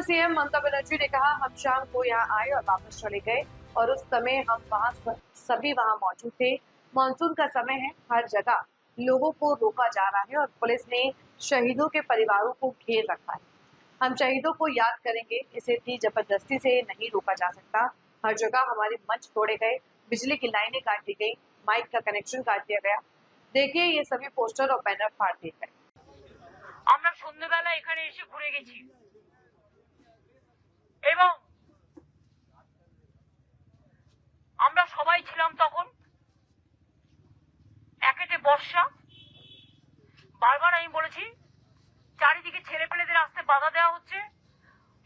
CM Mamata Banerjee ने कहा, हम शाम को यहाँ आए और वापस चले गए और उस समय हम सभी वहां मौजूद थे। मानसून का समय है, हर जगह लोगों को रोका जा रहा है और पुलिस ने शहीदों के परिवारों को घेर रखा है। हम शहीदों को याद करेंगे, इसे इतनी जबरदस्ती से नहीं रोका जा सकता। हर जगह हमारे मंच तोड़े गए, बिजली की लाइनें काट दी गई, माइक का कनेक्शन काट दिया गया। देखिए, ये सभी पोस्टर और बैनर फाड़ दिए गए। আমরা সন্ধ্যাবেলা এখানে এসে ঘুরে গেছি এবং আমরা সবাই ছিলাম তখন একেতে বর্ষা। বারবার আমি বলেছি চারিদিকে ছেলেপেলেদের আসতে বাধা দেওয়া হচ্ছে,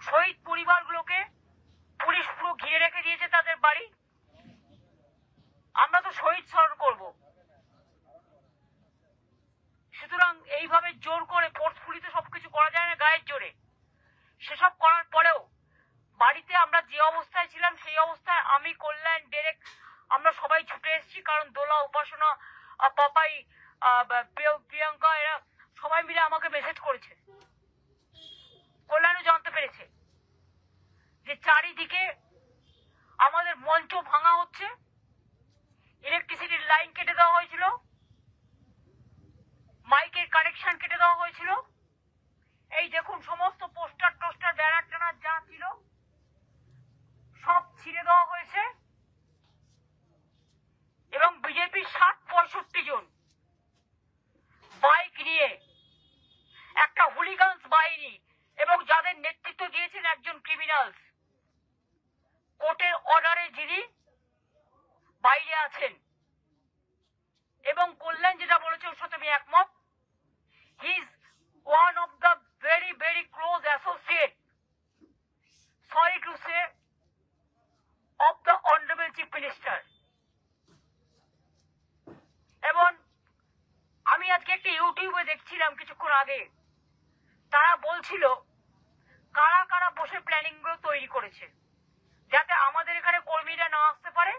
শহীদ পরিবারগুলোকে পুলিশ পুরো ঘিরে রেখে দিয়েছে তাদের বাড়ি। আমরা তো শহীদ স্মরণ করব, সুতরাং এইভাবে জোর করে ফোর্সফুলি তো সবকিছু করা যায় না গায়ের জোরে। সেসব করার পরেও বাড়িতে আমরা যে অবস্থায় ছিলাম সেই অবস্থায় আমি, কল্যাণ, ডেরেক আমরা সবাই ছুটে এসেছি, কারণ দোলা, উপাসনা, পাপাই, প্রিয়াঙ্কা এরা সবাই মিলে আমাকে মেসেজ করেছে। কল্যাণও জানতে পেরেছে যে চারিদিকে আমাদের মঞ্চ ভাঙা হচ্ছে, ইলেকট্রিসিটির লাইন কেটে দেওয়া হয়েছিল, মাইকের কানেকশন কেটে দেওয়া হয়েছিল। এই দেখুন সমস্ত পোস্টার টোস্টার ব্যানার ট্যানার যা ছিল সব ছিঁড়ে দেওয়া হয়েছে এবং বিজেপির ৬০-৬৫ জন বাইক নিয়ে একটা হুলিগানস বাহিনী এবং যাদের নেতৃত্ব দিয়েছেন একজন ক্রিমিনালস, কোর্টের অর্ডারে যিনি বাইরে আছেন, এবং কল্যাণ যেটা বলেছে ওর সাথে আমি একমত। He is one of the very very close associate, sorry to say, of the honourable chief minister. এবং আমি আজকে একটা ইউটিউবে দেখছিলাম কিছুক্ষণ আগে, তারা বলছিল কারা কারা বসে প্ল্যানিং গুলো তৈরি করেছে যাতে আমাদের এখানে কর্মীরা না আসতে পারে।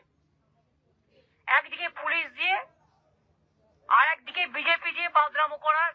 একদিকে পুলিশ দিয়ে আর একদিকে বিজেপি দিয়ে বাদরামো করার